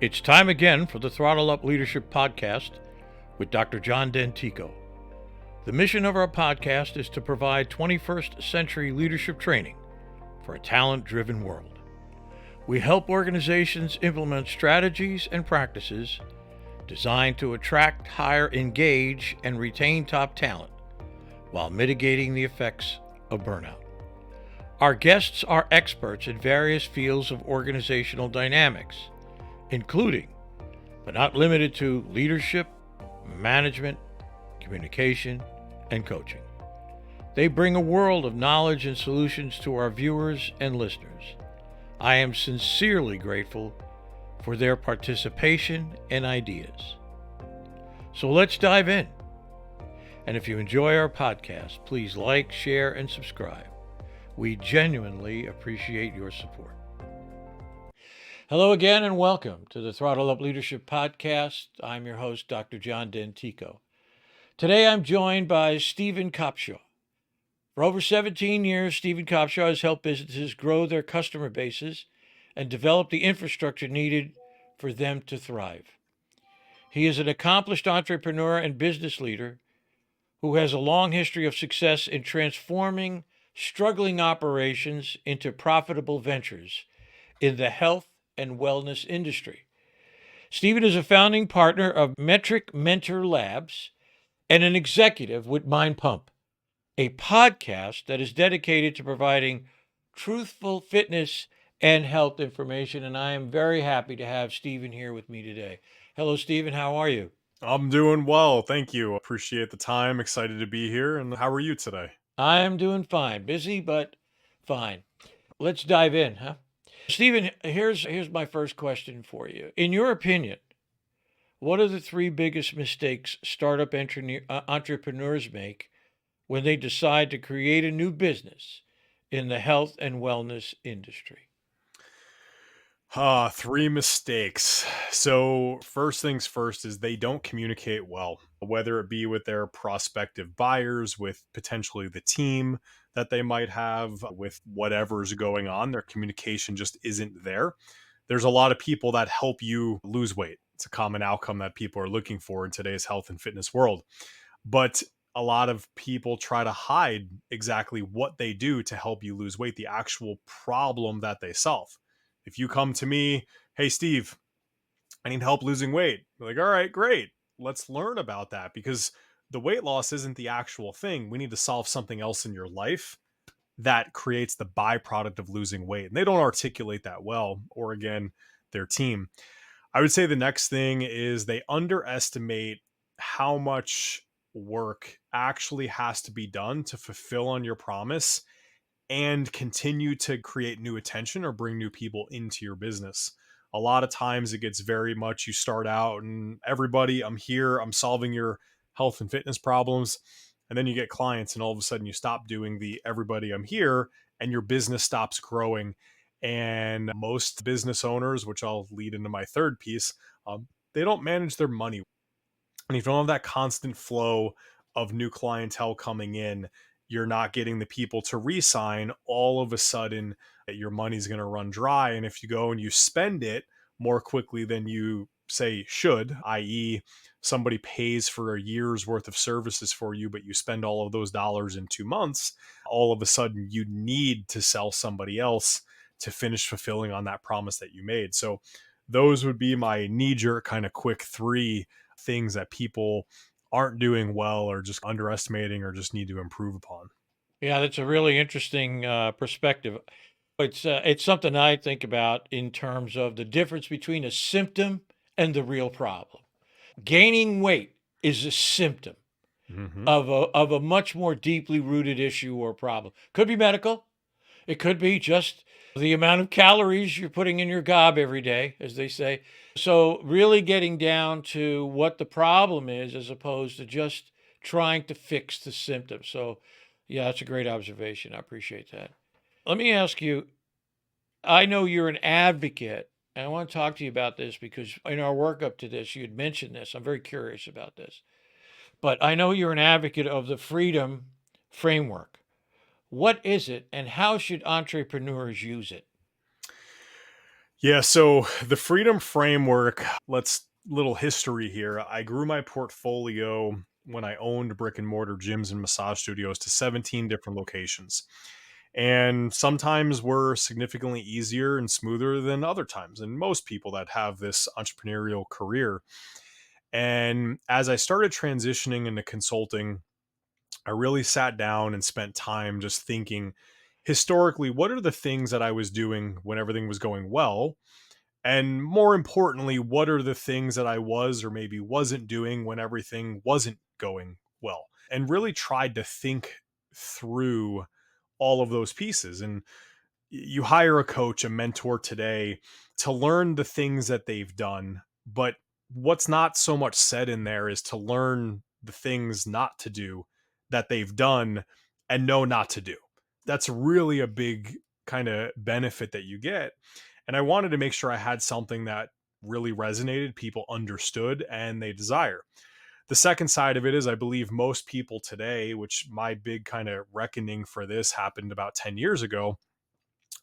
It's time again for the Throttle Up Leadership Podcast with Dr. John Dentico. The mission of our podcast is to provide 21st century leadership training for a talent-driven world. We help organizations implement strategies and practices designed to attract, hire, engage, and retain top talent while mitigating the effects of burnout. Our guests are experts in various fields of organizational dynamics, including, but not limited to, leadership, management, communication, and coaching. They bring a world of knowledge and solutions to our viewers and listeners. I am sincerely grateful for their participation and ideas. So let's dive in. And if you enjoy our podcast, please like, share, and subscribe. We genuinely appreciate your support. Hello again and welcome to the Throttle Up Leadership Podcast. I'm your host, Dr. John Dentico. Today I'm joined by Stephen Kopshaw. For over 17 years, Stephen Kopshaw has helped businesses grow their customer bases and develop the infrastructure needed for them to thrive. He is an accomplished entrepreneur and business leader who has a long history of success in transforming struggling operations into profitable ventures in the health and wellness industry. Stephen is a founding partner of Metric Mentor Labs and an executive with MindPump, a podcast that is dedicated to providing truthful fitness and health information. And I am very happy to have Stephen here with me today. Hello, Stephen. How are you? I'm doing well. Thank you. Appreciate the time. Excited to be here. And how are you today? I am doing fine. Busy, but fine. Let's dive in, huh? Stephen, here's my first question for you. In your opinion, what are the three biggest mistakes startup entrepreneurs make when they decide to create a new business in the health and wellness industry? Three mistakes. So first things first is they don't communicate well, whether it be with their prospective buyers, with potentially the team that they might have, with whatever's going on. Their communication just isn't there. There's a lot of people that help you lose weight. It's a common outcome that people are looking for in today's health and fitness world. But a lot of people try to hide exactly what they do to help you lose weight, the actual problem that they solve. If you come to me, hey, Steve, I need help losing weight. I'm like, all right, great. Let's learn about that, because the weight loss isn't the actual thing. We need to solve something else in your life that creates the byproduct of losing weight. And they don't articulate that well, or again, their team. I would say the next thing is they underestimate how much work actually has to be done to fulfill on your promise and continue to create new attention or bring new people into your business. A lot of times it gets very much, you start out and everybody, I'm here, I'm solving your health and fitness problems. And then you get clients and all of a sudden you stop doing the everybody, I'm here, and your business stops growing. And most business owners, which I'll lead into my third piece, they don't manage their money. And if you don't have that constant flow of new clientele coming in, you're not getting the people to re-sign, all of a sudden your money's going to run dry. And if you go and you spend it more quickly than you say should, i.e. somebody pays for a year's worth of services for you, but you spend all of those dollars in 2 months, all of a sudden you need to sell somebody else to finish fulfilling on that promise that you made. So those would be my knee-jerk kind of quick three things that people aren't doing well or just underestimating or just need to improve upon. Yeah, that's a really interesting perspective. It's something I think about in terms of the difference between a symptom and the real problem. Gaining weight is a symptom of a much more deeply rooted issue or problem. Could be medical. It could be just the amount of calories you're putting in your gob every day, as they say. So really getting down to what the problem is as opposed to just trying to fix the symptom. So yeah, that's a great observation. I appreciate that. Let me ask you, I know you're an advocate, and I want to talk to you about this because in our work up to this, you had mentioned this. I'm very curious about this. But I know you're an advocate of the freedom framework. What is it, and how should entrepreneurs use it? Yeah, so the freedom framework, let's little history here. I grew my portfolio when I owned brick and mortar gyms and massage studios to 17 different locations. And sometimes were significantly easier and smoother than other times. And most people that have this entrepreneurial career. And as I started transitioning into consulting, I really sat down and spent time just thinking historically, what are the things that I was doing when everything was going well? And more importantly, what are the things that I was or maybe wasn't doing when everything wasn't going well? And really tried to think through all of those pieces. And you hire a coach, a mentor today to learn the things that they've done. But what's not so much said in there is to learn the things not to do that they've done and know not to do. That's really a big kind of benefit that you get. And I wanted to make sure I had something that really resonated, people understood, and they desire. The second side of it is I believe most people today, which my big kind of reckoning for this happened about 10 years ago,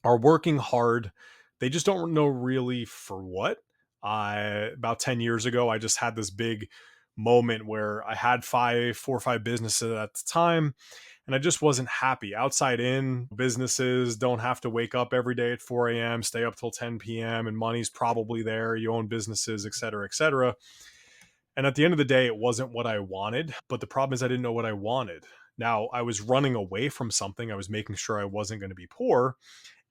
are working hard. They just don't know really for what. About 10 years ago, I just had this big moment where I had 4 or 5 businesses at the time, and I just wasn't happy. Outside in businesses don't have to wake up every day at 4 a.m., stay up till 10 p.m., and money's probably there. You own businesses, et cetera, et cetera. And at the end of the day, it wasn't what I wanted. But the problem is, I didn't know what I wanted. Now, I was running away from something. I was making sure I wasn't going to be poor,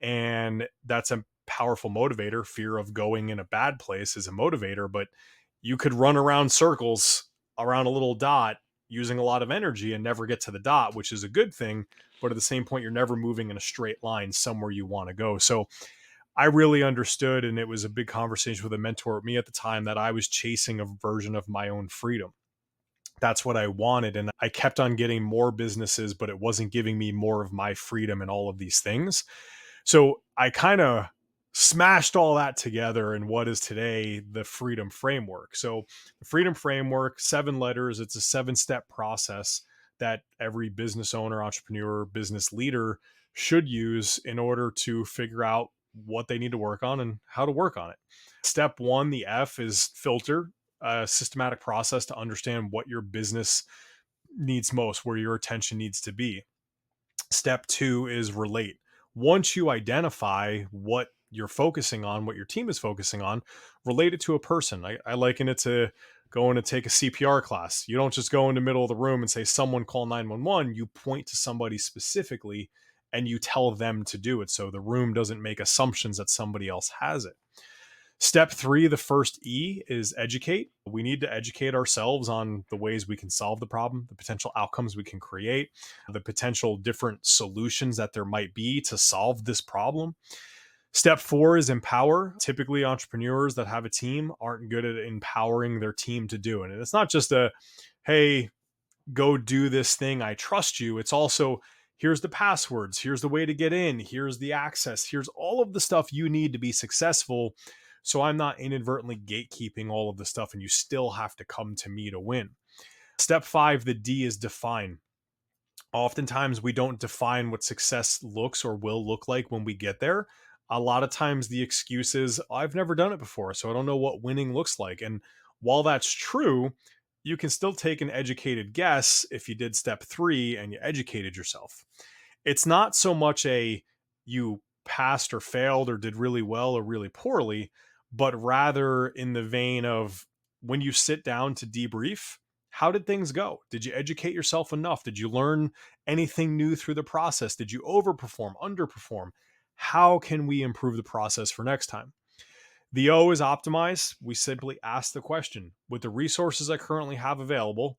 and that's a powerful motivator. Fear of going in a bad place is a motivator, but you could run around circles around a little dot using a lot of energy and never get to the dot, which is a good thing. But at the same point, you're never moving in a straight line somewhere you want to go. So I really understood, and it was a big conversation with a mentor with me at the time, that I was chasing a version of my own freedom. That's what I wanted. And I kept on getting more businesses, but it wasn't giving me more of my freedom and all of these things. So I kind of smashed all that together in what is today the freedom framework. So the freedom framework, 7 letters, it's a 7-step process that every business owner, entrepreneur, business leader should use in order to figure out what they need to work on and how to work on it. Step 1, the F, is filter, a systematic process to understand what your business needs most, where your attention needs to be. Step 2 is relate. Once you identify what you're focusing on, what your team is focusing on, relate it to a person. I liken it to going to take a CPR class. You don't just go in the middle of the room and say, someone call 911. You point to somebody specifically and you tell them to do it. So the room doesn't make assumptions that somebody else has it. Step 3, the first E, is educate. We need to educate ourselves on the ways we can solve the problem, the potential outcomes we can create, the potential different solutions that there might be to solve this problem. Step 4 is empower. Typically, entrepreneurs that have a team aren't good at empowering their team to do it. And it's not just a, hey, go do this thing, I trust you. It's also, here's the passwords, here's the way to get in, here's the access, here's all of the stuff you need to be successful. So I'm not inadvertently gatekeeping all of the stuff and you still have to come to me to win. Step 5, the D, is define. Oftentimes we don't define what success looks or will look like when we get there. A lot of times the excuse is, I've never done it before, so I don't know what winning looks like. And while that's true, you can still take an educated guess if you did step 3 and you educated yourself. It's not so much a you passed or failed or did really well or really poorly, but rather in the vein of, when you sit down to debrief, how did things go? Did you educate yourself enough? Did you learn anything new through the process? Did you overperform, underperform? How can we improve the process for next time? The O is optimize. We simply ask the question, with the resources I currently have available,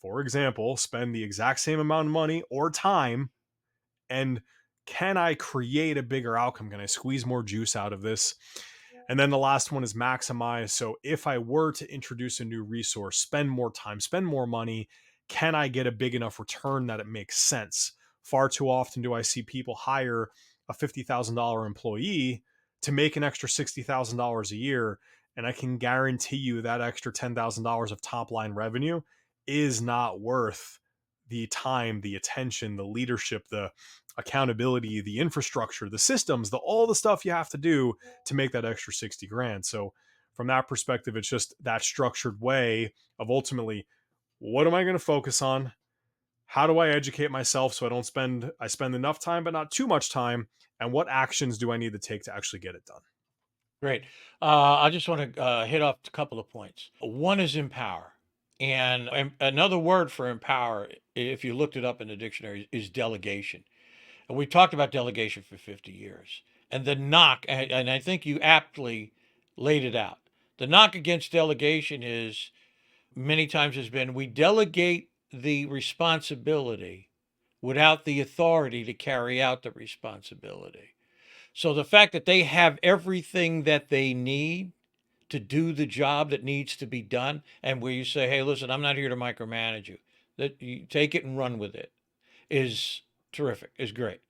for example, spend the exact same amount of money or time, and can I create a bigger outcome? Can I squeeze more juice out of this? And then the last one is maximize. So if I were to introduce a new resource, spend more time, spend more money, can I get a big enough return that it makes sense? Far too often do I see people hire a $50,000 employee to make an extra $60,000 a year. And I can guarantee you that extra $10,000 of top line revenue is not worth the time, the attention, the leadership, the accountability, the infrastructure, the systems, all the stuff you have to do to make that extra 60 grand. So from that perspective, it's just that structured way of ultimately, what am I going to focus on? How do I educate myself so I spend enough time, but not too much time? And what actions do I need to take to actually get it done? Great. I just want to hit off a couple of points. One is empower. And another word for empower, if you looked it up in the dictionary, is delegation. And we've talked about delegation for 50 years. And the knock, and I think you aptly laid it out. The knock against delegation is many times has been we delegate the responsibility without the authority to carry out the responsibility. So the fact that they have everything that they need to do the job that needs to be done, and where you say, hey, listen, I'm not here to micromanage you, that you take it and run with it, is terrific, is great.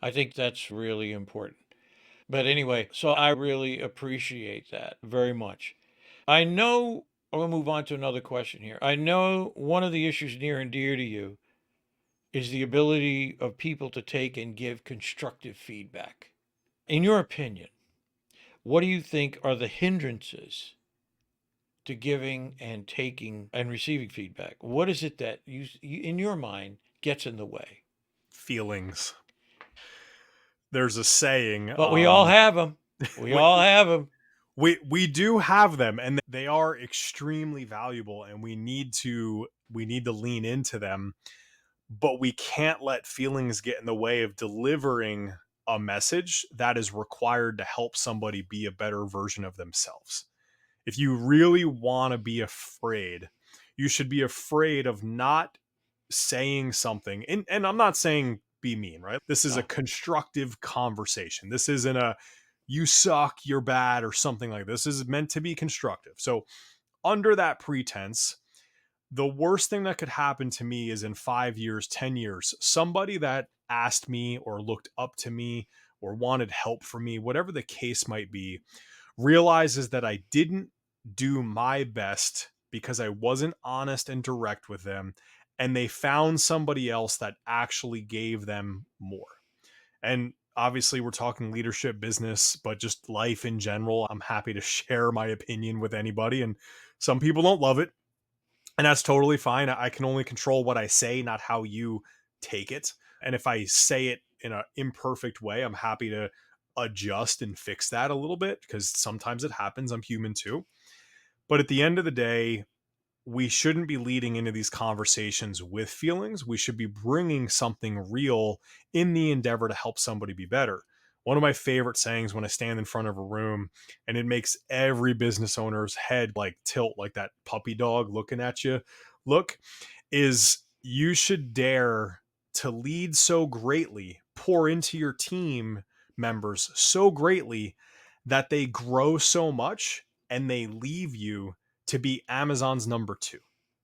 I think that's really important. But anyway, so I really appreciate that very much. I know, I'm going to move on to another question here. I know one of the issues near and dear to you is the ability of people to take and give constructive feedback. In your opinion, what do you think are the hindrances to giving and taking and receiving feedback? What is it that you in your mind gets in the way? Feelings. There's a saying, But we all have them. We all have them. We do have them, and they are extremely valuable, and we need to lean into them, but we can't let feelings get in the way of delivering a message that is required to help somebody be a better version of themselves. If you really want to be afraid, you should be afraid of not saying something. And I'm not saying be mean, right? This is a constructive conversation. This isn't a you suck, you're bad, or something like this. This is meant to be constructive. So under that pretense, the worst thing that could happen to me is in 5 years, 10 years, somebody that asked me or looked up to me or wanted help from me, whatever the case might be, realizes that I didn't do my best because I wasn't honest and direct with them, and they found somebody else that actually gave them more. And obviously, we're talking leadership, business, but just life in general. I'm happy to share my opinion with anybody, and some people don't love it, and that's totally fine. I can only control what I say, not how you take it. And if I say it in an imperfect way, I'm happy to adjust and fix that a little bit, because sometimes it happens. I'm human too. But at the end of the day, we shouldn't be leading into these conversations with feelings. We should be bringing something real in the endeavor to help somebody be better. One of my favorite sayings when I stand in front of a room, and it makes every business owner's head like tilt like that puppy dog looking at you look, is you should dare to lead so greatly, pour into your team members so greatly that they grow so much and they leave you to be Amazon's number two,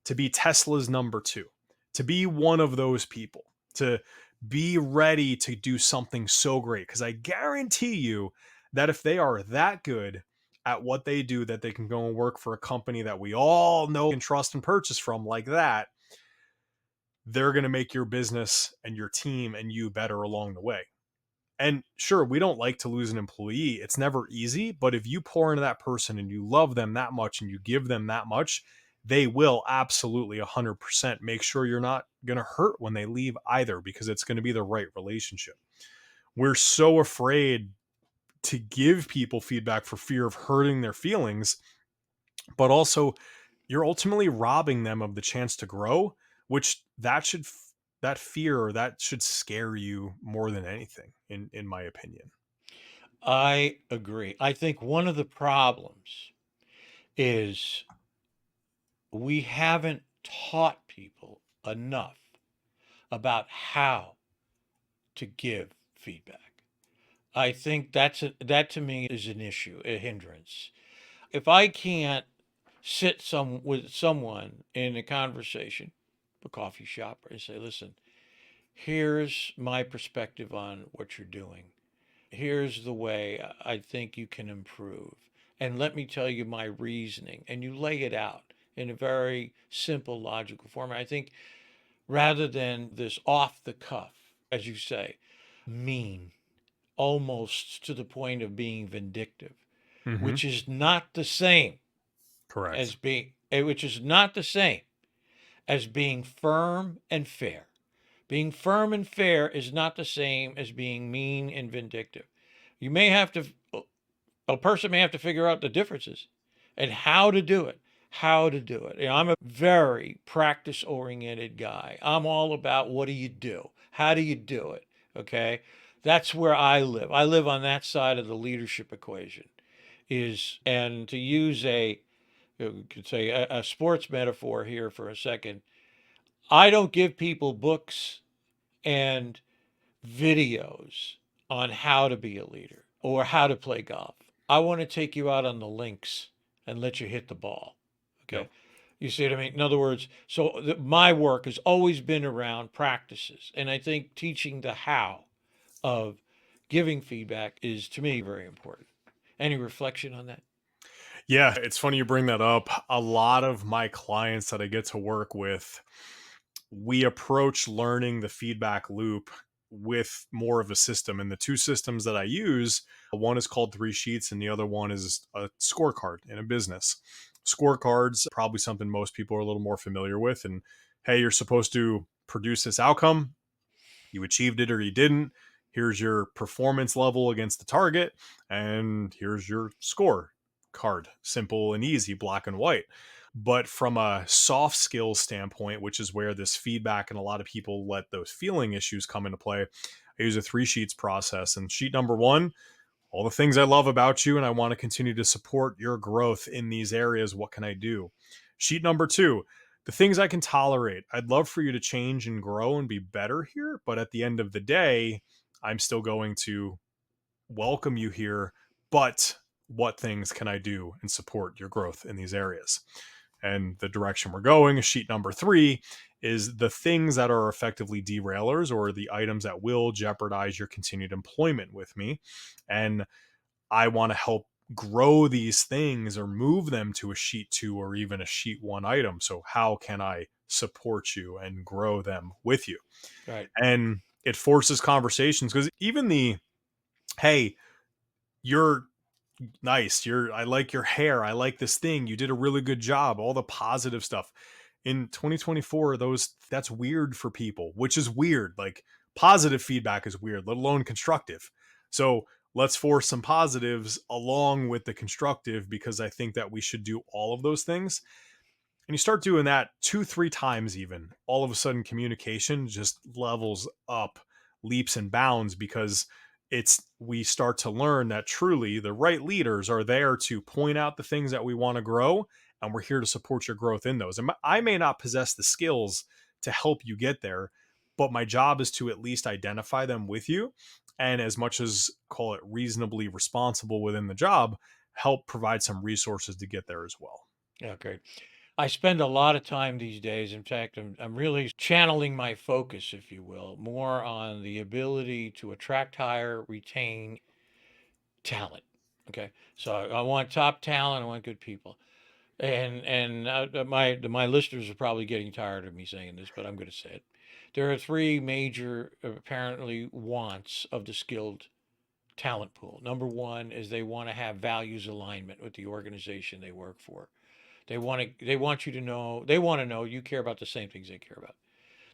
to be Tesla's number two, to be one of those people, to be ready to do something so great. Because I guarantee you that if they are that good at what they do, that they can go and work for a company that we all know and trust and purchase from like that, they're going to make your business and your team and you better along the way. And sure, we don't like to lose an employee. It's never easy, but if you pour into that person and you love them that much and you give them that much, they will absolutely 100% make sure you're not going to hurt when they leave either, because it's going to be the right relationship. We're so afraid to give people feedback for fear of hurting their feelings, but also you're ultimately robbing them of the chance to grow, which that fear or that should scare you more than anything, in my opinion. I agree. I think one of the problems is we haven't taught people enough about how to give feedback. I think that to me is an issue, a hindrance. If I can't sit with someone in a conversation, a coffee shop, and say, listen, here's my perspective on what you're doing. Here's the way I think you can improve. And let me tell you my reasoning. And you lay it out in a very simple, logical form. I think rather than this off the cuff, as you say, mean, almost to the point of being vindictive, Mm-hmm. which is not the same Correct. which is not the same as being firm and fair. Being firm and fair is not the same as being mean and vindictive. You may have to, a person may have to figure out the differences and how to do it. How to do it. I'm a very practice oriented guy. I'm all about what do you do? How do you do it? Okay. That's where I live. I live on that side of the leadership equation. And to use you could say a sports metaphor here for a second, I don't give people books and videos on how to be a leader or how to play golf. I want to take you out on the links and let you hit the ball. Yep. Okay. You see what I mean? In other words, my work has always been around practices. And I think teaching the how of giving feedback is, to me, very important. Any reflection on that? Yeah, it's funny you bring that up. A lot of my clients that I get to work with, we approach learning the feedback loop with more of a system. And the two systems that I use, one is called Three Sheets, and the other one is a scorecard in a business. Scorecards, probably something most people are a little more familiar with. And hey, you're supposed to produce this outcome. You achieved it or you didn't. Here's your performance level against the target, and here's your score card. Simple and easy, black and white. But from a soft skills standpoint, which is where this feedback and a lot of people let those feeling issues come into play, I use a 3 sheets process. And sheet number one, all the things I love about you, and I want to continue to support your growth in these areas. What can I do? Sheet number two, the things I can tolerate. I'd love for you to change and grow and be better here, but at the end of the day, I'm still going to welcome you here. But what things can I do and support your growth in these areas? And the direction we're going, sheet number three, is the things that are effectively derailers or the items that will jeopardize your continued employment with me. And I want to help grow these things or move them to a sheet two or even a sheet one item. So, how can I support you and grow them with you? Right. And it forces conversations because even hey, you're nice. I like your hair. I like this thing. You did a really good job. All the positive stuff. In 2024, that's weird for people, which is weird. Like positive feedback is weird, let alone constructive. So let's force some positives along with the constructive because I think that we should do all of those things. And you start doing that 2-3 times, even all of a sudden communication just levels up leaps and bounds because we start to learn that truly the right leaders are there to point out the things that we want to grow, and we're here to support your growth in those. And I may not possess the skills to help you get there, but my job is to at least identify them with you, and as much as call it reasonably responsible within the job, help provide some resources to get there as well. Yeah, great. I spend a lot of time these days. In fact, I'm really channeling my focus, if you will, more on the ability to attract, hire, retain talent. Okay. So I want top talent. I want good people. And my listeners are probably getting tired of me saying this, but I'm going to say it. There are three major, apparently, wants of the skilled talent pool. Number one is they want to have values alignment with the organization they work for. They want you to know, they want to know you care about the same things they care about.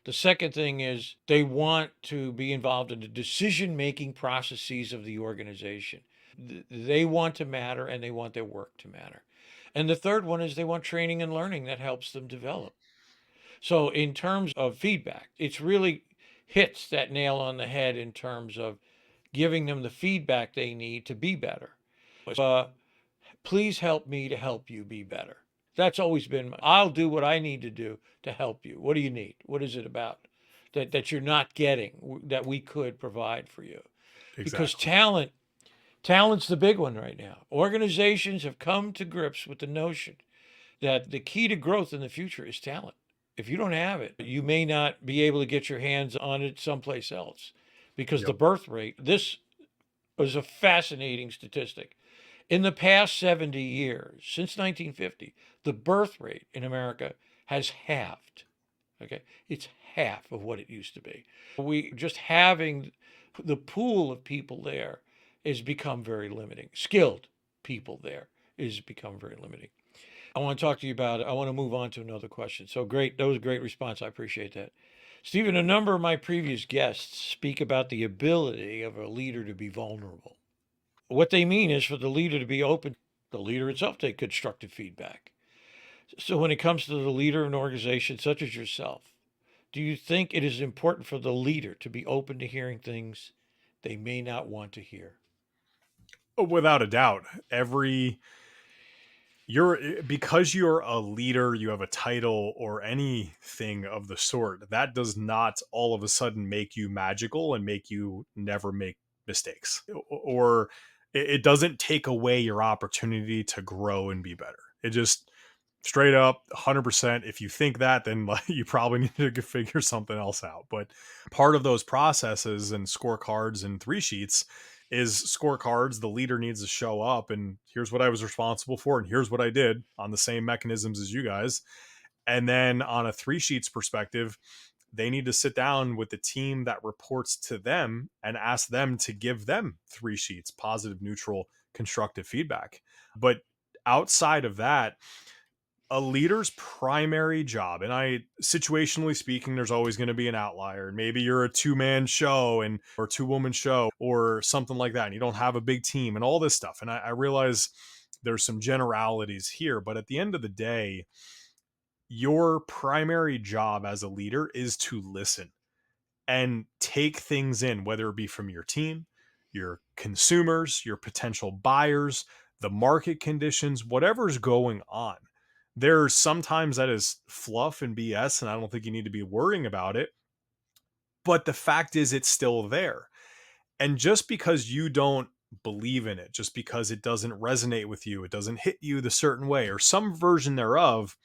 The second thing is they want to be involved in the decision making processes of the organization. They want to matter and they want their work to matter. And the third one is they want training and learning that helps them develop. So, in terms of feedback, it's really hits that nail on the head in terms of giving them the feedback they need to be better. Uh, Please help me to help you be better. That's always been, I'll do what I need to do to help you. What do you need? What is it about that you're not getting that we could provide for you? Because Exactly. talent's the big one right now. Organizations have come to grips with the notion that the key to growth in the future is talent. If you don't have it, you may not be able to get your hands on it someplace else because the Yep. birth rate, this was a fascinating statistic. In the past 70 years, since 1950, the birth rate in America has halved. Okay, it's half of what it used to be. We just having The pool of people there has become very limiting. Skilled people there is become very limiting. I want to talk to you about it. I want to move on to another question. So great. That was a great response. I appreciate that. Stephen, a number of my previous guests speak about the ability of a leader to be vulnerable. What they mean is for the leader to be open, the leader itself take constructive feedback. So when it comes to the leader of an organization such as yourself, do you think it is important for the leader to be open to hearing things they may not want to hear? Without a doubt, because you're a leader, you have a title or anything of the sort, that does not all of a sudden make you magical and make you never make mistakes, or it doesn't take away your opportunity to grow and be better. It just straight up 100%. If you think that, then you probably need to figure something else out. But part of those processes and scorecards and three sheets is scorecards. The leader needs to show up and here's what I was responsible for and here's what I did on the same mechanisms as you guys. And then on a three sheets perspective, they need to sit down with the team that reports to them and ask them to give them three sheets: positive, neutral, constructive feedback. But outside of that, a leader's primary job, and situationally speaking, there's always going to be an outlier. Maybe you're a two-man show or two-woman show or something like that, and you don't have a big team and all this stuff. And I realize there's some generalities here, but at the end of the day, your primary job as a leader is to listen and take things in, whether it be from your team, your consumers, your potential buyers, the market conditions, whatever's going on. There's sometimes that is fluff and BS, and I don't think you need to be worrying about it. But the fact is, it's still there. And just because you don't believe in it, just because it doesn't resonate with you, it doesn't hit you the certain way or some version thereof,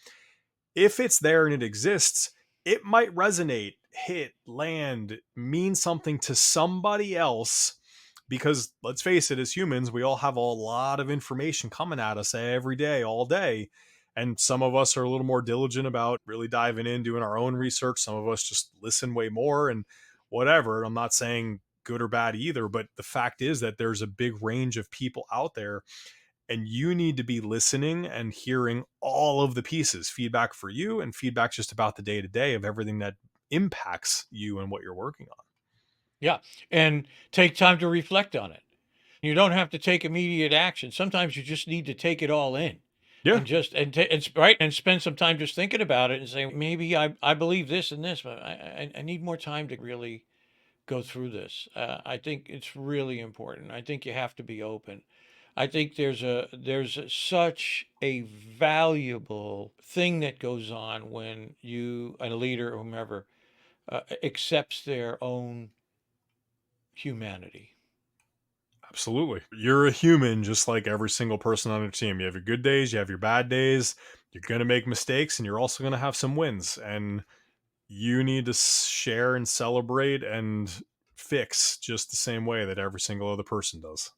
if it's there and it exists, it might resonate, hit, land, mean something to somebody else. Because let's face it, as humans, we all have a lot of information coming at us every day, all day. And some of us are a little more diligent about really diving in, doing our own research. Some of us just listen way more and whatever. I'm not saying good or bad either, but the fact is that there's a big range of people out there, and you need to be listening and hearing all of the pieces, feedback for you and feedback just about the day to day of everything that impacts you and what you're working on. Yeah. And take time to reflect on it. You don't have to take immediate action. Sometimes you just need to take it all in Yeah. and right and spend some time just thinking about it and say, maybe I believe this and this, but I need more time to really go through this. I think it's really important. I think you have to be open. I think there's such a valuable thing that goes on when a leader or whomever accepts their own humanity. Absolutely. You're a human just like every single person on your team. You have your good days, you have your bad days. You're going to make mistakes, and you're also going to have some wins. And you need to share and celebrate and fix just the same way that every single other person does.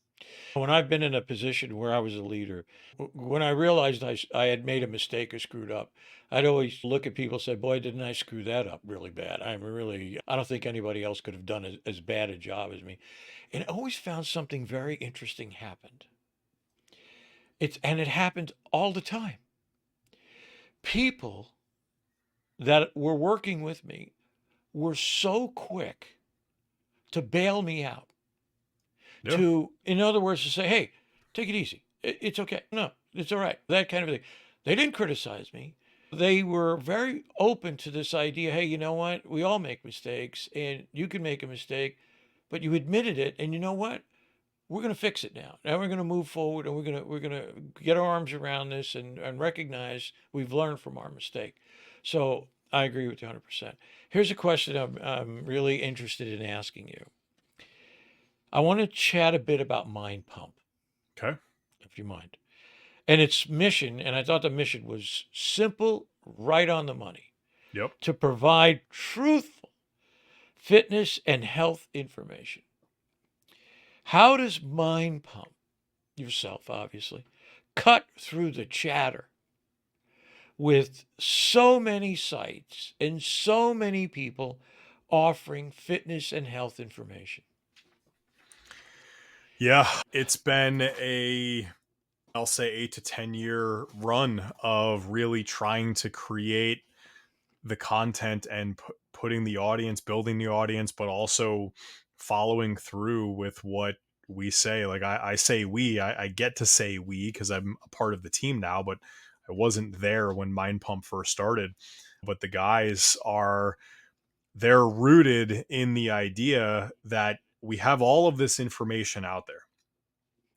When I've been in a position where I was a leader, when I realized I had made a mistake or screwed up, I'd always look at people and say, boy, didn't I screw that up really bad. I don't think anybody else could have done as bad a job as me. And I always found something very interesting happened. And it happened all the time. People that were working with me were so quick to bail me out. Yeah. In other words, to say, hey, take it easy. It's okay. No, it's all right. That kind of thing. They didn't criticize me. They were very open to this idea. Hey, you know what? We all make mistakes, and you can make a mistake, but you admitted it. And you know what? We're going to fix it now. Now we're going to move forward, and we're going to get our arms around this and recognize we've learned from our mistake. So I agree with you 100%. Here's a question I'm really interested in asking you. I want to chat a bit about MindPump, Okay. if you mind. And its mission, and I thought the mission was simple, right on the money, Yep. to provide truthful fitness and health information. How does MindPump, yourself obviously, cut through the chatter with so many sites and so many people offering fitness and health information? Yeah, it's been I'll say 8 to 10 year run of really trying to create the content and putting the audience, building the audience, but also following through with what we say. Like I say I get to say we because I'm a part of the team now, but I wasn't there when MindPump first started. But the guys they're rooted in the idea that we have all of this information out there,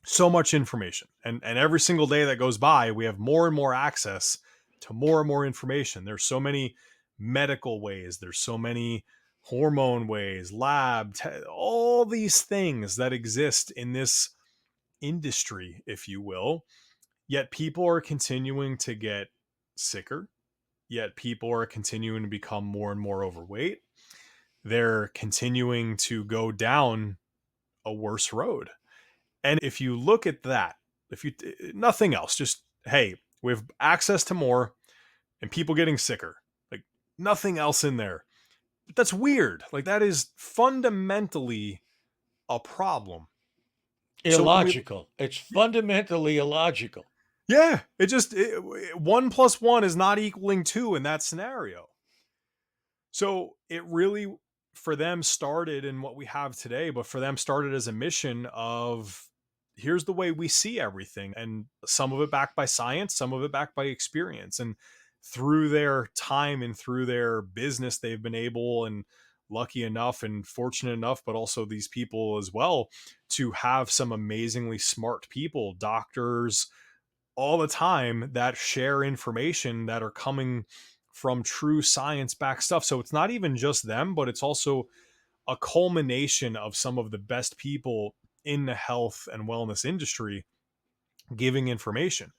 so much information, and every single day that goes by we have more and more access to more and more information. There's so many medical ways, there's so many hormone ways, all these things that exist in this industry, if you will, yet people are continuing to get sicker, yet people are continuing to become more and more overweight. They're continuing to go down a worse road. And if you look at that, if you nothing else, just hey, we have access to more and people getting sicker. Like nothing else in there. But that's weird. Like that is fundamentally a problem. So when we Illogical. It's fundamentally illogical. yeah, one plus one is not equaling two in that scenario. So it really, for them, started in what we have today, but for them started as a mission of here's the way we see everything. And some of it backed by science, some of it backed by experience. And through their time and through their business, they've been able and lucky enough and fortunate enough, but also these people as well, to have some amazingly smart people, doctors, all the time that share information that are coming from true science backed stuff. So it's not even just them, but it's also a culmination of some of the best people in the health and wellness industry giving information.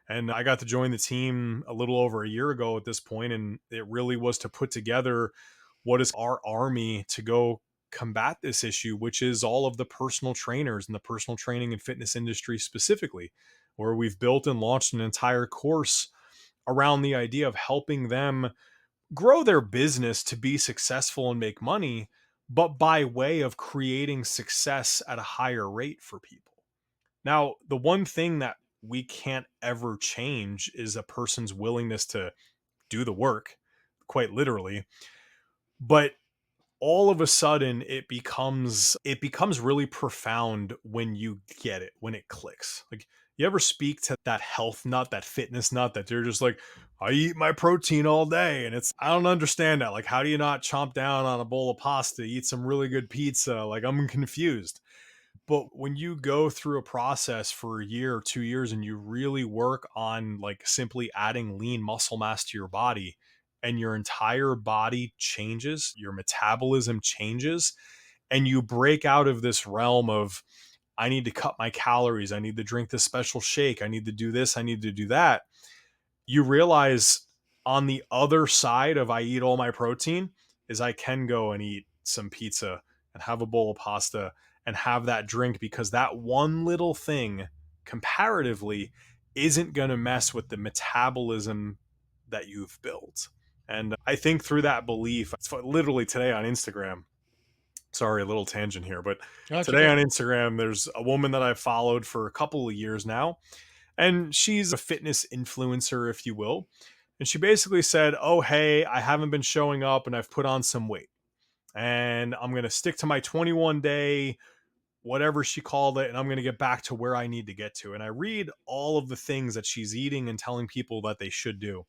And I got to join the team a little over a year ago at this point, and it really was to put together what is our army to go combat this issue, which is all of the personal trainers and the personal training and fitness industry specifically, where we've built and launched an entire course around the idea of helping them grow their business to be successful and make money, but by way of creating success at a higher rate for people. Now, the one thing that we can't ever change is a person's willingness to do the work, quite literally. But all of a sudden it becomes really profound when you get it, when it clicks. Like you ever speak to that health nut, that fitness nut, that they're just like, I eat my protein all day, and it's I don't understand that. Like, how do you not chomp down on a bowl of pasta, eat some really good pizza? Like, I'm confused. But when you go through a process for a year or 2 years and you really work on like simply adding lean muscle mass to your body, and your entire body changes, your metabolism changes, and you break out of this realm of I need to cut my calories, I need to drink this special shake, I need to do this, I need to do that. You realize on the other side of I eat all my protein is I can go and eat some pizza and have a bowl of pasta and have that drink, because that one little thing comparatively isn't going to mess with the metabolism that you've built. And I think through that belief, it's literally today on Instagram, sorry, a little tangent here, but That's today okay. on Instagram, there's a woman that I've followed for a couple of years now, and she's a fitness influencer, if you will. And she basically said, oh, hey, I haven't been showing up and I've put on some weight. And I'm going to stick to my 21-day, whatever she called it, and I'm going to get back to where I need to get to. And I read all of the things that she's eating and telling people that they should do.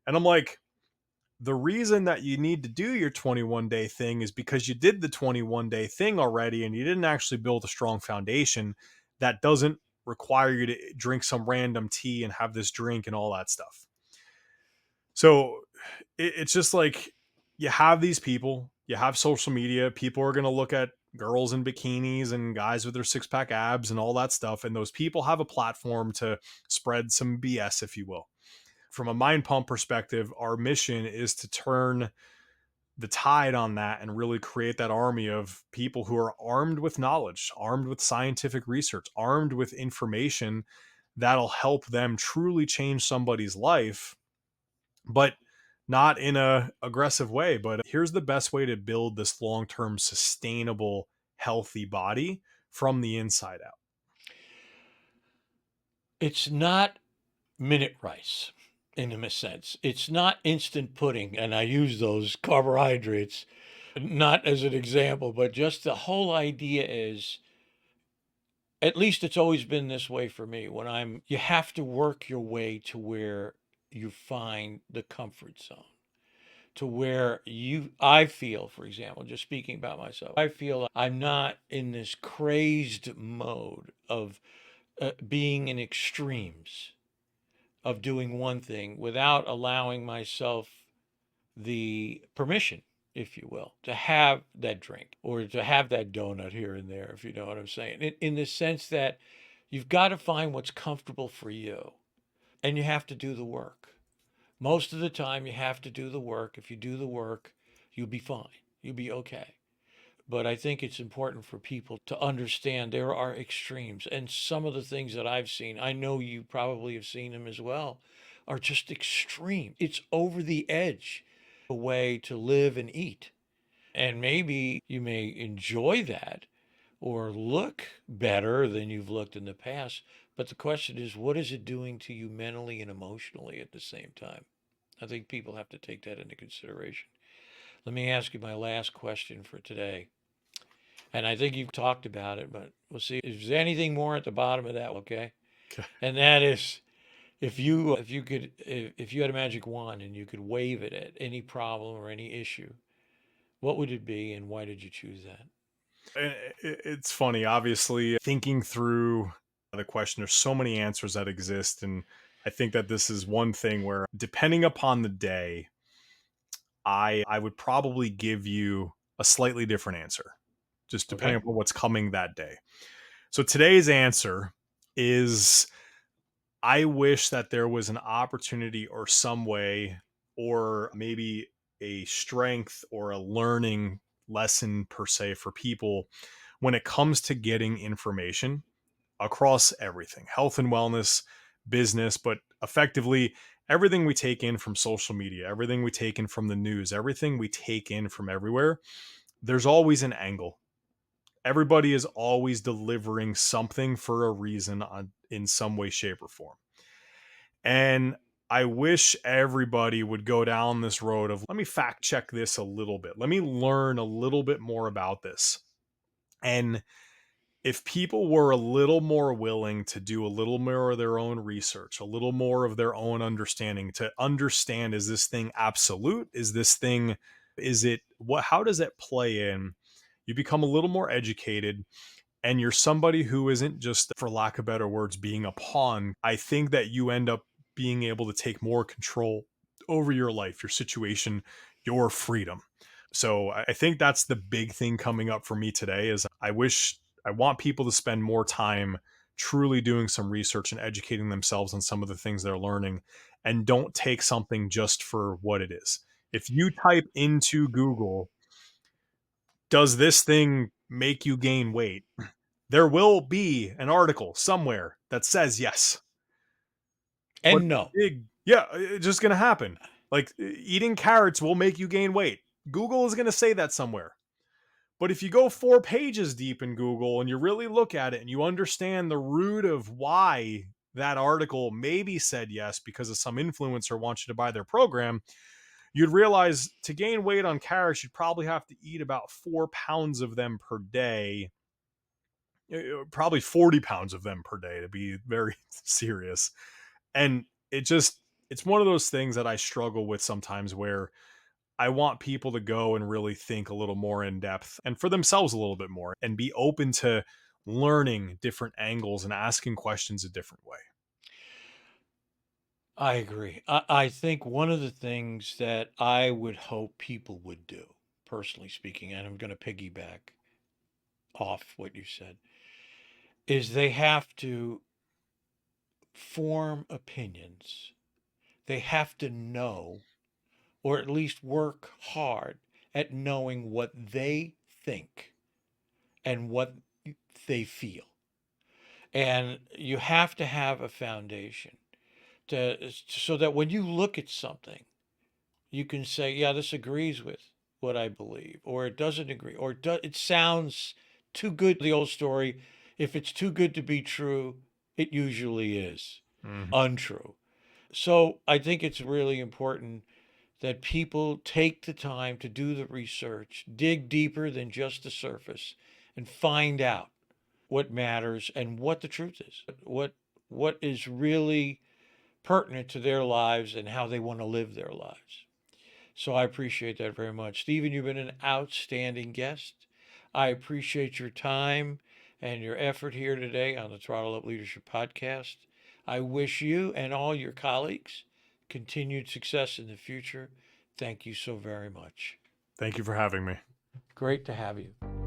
And I'm like, the reason that you need to do your 21-day thing is because you did the 21-day thing already and you didn't actually build a strong foundation that doesn't require you to drink some random tea and have this drink and all that stuff. So it's just like you have these people, you have social media, people are going to look at girls in bikinis and guys with their six pack abs and all that stuff. And those people have a platform to spread some BS, if you will. From a mind pump perspective, our mission is to turn the tide on that and really create that army of people who are armed with knowledge, armed with scientific research, armed with information that'll help them truly change somebody's life, but not in a aggressive way. But here's the best way to build this long-term sustainable healthy body from the inside out? It's not minute rice in a sense. It's not instant pudding. And I use those carbohydrates not as an example, but just the whole idea is, at least it's always been this way for me. You have to work your way to where you find the comfort zone, to where I feel, for example, just speaking about myself, I feel I'm not in this crazed mode of being in extremes of doing one thing without allowing myself the permission, if you will, to have that drink or to have that donut here and there, if you know what I'm saying. In the sense that you've got to find what's comfortable for you and you have to do the work. Most of the time, you have to do the work. If you do the work, you'll be fine. You'll be okay. But I think it's important for people to understand there are extremes. And some of the things that I've seen, I know you probably have seen them as well, are just extreme. It's over the edge, a way to live and eat. And maybe you may enjoy that or look better than you've looked in the past. But the question is, what is it doing to you mentally and emotionally at the same time? I think people have to take that into consideration. Let me ask you my last question for today. And I think you've talked about it, but we'll see. Is there anything more at the bottom of that? Okay. Okay. And that is, if you had a magic wand and you could wave it at any problem or any issue, what would it be and why did you choose that? It's funny, obviously, thinking through the question, there's so many answers that exist. And I think that this is one thing where, depending upon the day, I would probably give you a slightly different answer, just depending Okay. upon what's coming that day. So today's answer is, I wish that there was an opportunity or some way, or maybe a strength or a learning lesson per se for people when it comes to getting information across everything, health and wellness, business, but effectively everything we take in from social media, everything we take in from the news, everything we take in from everywhere. There's always an angle. Everybody is always delivering something for a reason in some way, shape, or form. And I wish everybody would go down this road of, let me fact check this a little bit. Let me learn a little bit more about this. And if people were a little more willing to do a little more of their own research, a little more of their own understanding, to understand, is this thing absolute? Is it what, how does it play in? You become a little more educated, and you're somebody who isn't just, for lack of better words, being a pawn. I think that you end up being able to take more control over your life, your situation, your freedom. So I think that's the big thing coming up for me today is, I want people to spend more time truly doing some research and educating themselves on some of the things they're learning, and don't take something just for what it is. If you type into Google, does this thing make you gain weight? There will be an article somewhere that says yes. But And no. yeah, it's just going to happen. Like, eating carrots will make you gain weight. Google is going to say that somewhere. But if you go 4 pages deep in Google and you really look at it and you understand the root of why that article maybe said yes because of some influencer wants you to buy their program, you'd realize to gain weight on carrots, you'd probably have to eat about 4 pounds of them per day, probably 40 pounds of them per day, to be very serious. And it's one of those things that I struggle with sometimes, where I want people to go and really think a little more in depth and for themselves a little bit more, and be open to learning different angles and asking questions a different way. I agree. I think one of the things that I would hope people would do, personally speaking, and I'm going to piggyback off what you said, is they have to form opinions. They have to know, or at least work hard at knowing what they think and what they feel. And you have to have a foundation so that when you look at something, you can say, yeah, this agrees with what I believe, or it doesn't agree, or it sounds too good, the old story, if it's too good to be true, it usually is untrue. So I think it's really important that people take the time to do the research, dig deeper than just the surface, and find out what matters and what the truth is, what is really pertinent to their lives and how they want to live their lives. So I appreciate that very much. Stephen, you've been an outstanding guest. I appreciate your time and your effort here today on the Throttle Up Leadership Podcast. I wish you and all your colleagues continued success in the future. Thank you so very much. Thank you for having me. Great to have you.